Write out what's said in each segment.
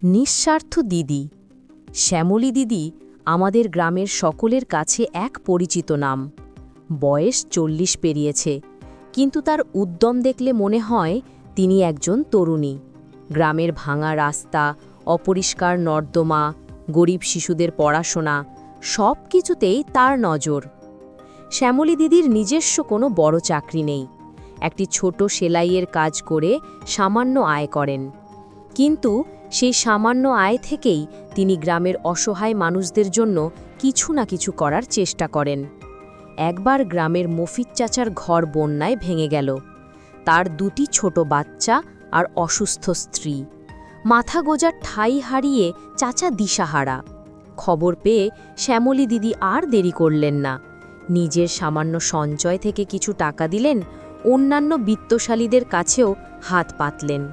নিঃস্বার্থ দিদি। শ্যামলী দিদি আমাদের গ্রামের সকলের কাছে এক পরিচিত নাম। বয়স 40 পেরিয়েছে, কিন্তু তার উদ্যম দেখলে মনে হয় তিনি একজন তরুণী। গ্রামের ভাঙা রাস্তা, অপরিষ্কার নর্দমা, গরিব শিশুদের পড়াশোনা, সব কিছুতেই তার নজর। শ্যামলী দিদির নিজস্ব কোনো বড় চাকরি নেই, একটি ছোট সেলাইয়ের কাজ করে সামান্য আয় করেন। কিন্তু সেই সামান্য আয় থেকেই তিনি গ্রামের অসহায় মানুষদের জন্য কিছু না কিছু করার চেষ্টা করেন। একবার গ্রামের মফিজ চাচার ঘর বন্যায় ভেঙে গেল। তার 2টি ছোট বাচ্চা আর অসুস্থ স্ত্রী। মাথা গোজার ঠাঁই হারিয়ে চাচা দিশাহারা। খবর পেয়ে শ্যামলী দিদি আর দেরি করলেন না। নিজের সামান্য সঞ্চয় থেকে কিছু টাকা দিলেন, অন্যান্য বিত্তশালীদের কাছেও হাত পাতলেন।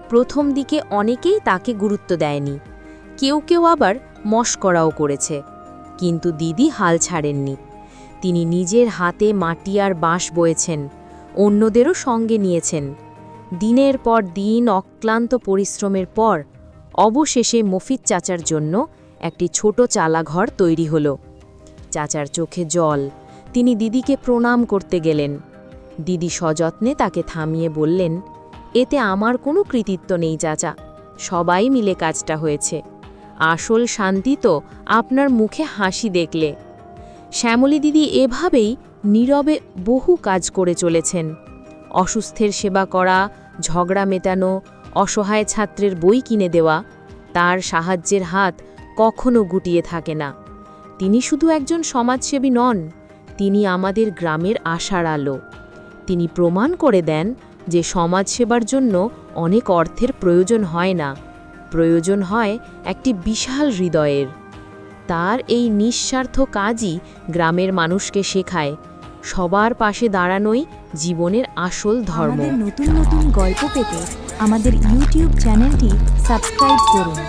প্রথম দিকে অনেকেই তাকে গুরুত্ব দেয়নি, কেউ কেউ আবার মশকরাও করেছে, কিন্তু দিদি হাল ছাড়েননি। তিনি নিজের হাতে মাটি আর বাঁশ বয়েছেন, অন্যদেরও সঙ্গে নিয়েছেন। দিনের পর দিন অক্লান্ত পরিশ্রমের পর অবশেষে মফিজ চাচার জন্য একটি ছোট চালাঘর তৈরি হলো। চাচার চোখে জল, তিনি দিদিকে প্রণাম করতে গেলেন। দিদি সযত্নে তাকে থামিয়ে বললেন, এতে আমার কোনো কৃতিত্ব নেই চাচা, সবাই মিলে কাজটা হয়েছে। আসল শান্তি তো আপনার মুখে হাসি দেখলে। শ্যামলী দিদি এভাবেই নীরবে বহু কাজ করে চলেছেন। অসুস্থের সেবা করা, ঝগড়া মেটানো, অসহায় ছাত্রের বই কিনে দেওয়া, তার সাহায্যের হাত কখনো গুটিয়ে থাকে না। তিনি শুধু একজন সমাজসেবী নন, তিনি আমাদের গ্রামের আশার আলো। তিনি প্রমাণ করে দেন যে সমাজসেবার জন্য অনেক অর্থের প্রয়োজন হয় না, প্রয়োজন হয় একটি বিশাল হৃদয়ের। তার এই নিঃস্বার্থ কাজই গ্রামের মানুষকে শেখায় সবার পাশে দাঁড়ানোই জীবনের আসল ধর্ম। নতুন নতুন গল্প পেতে আমাদের ইউটিউব চ্যানেলটি সাবস্ক্রাইব করুন।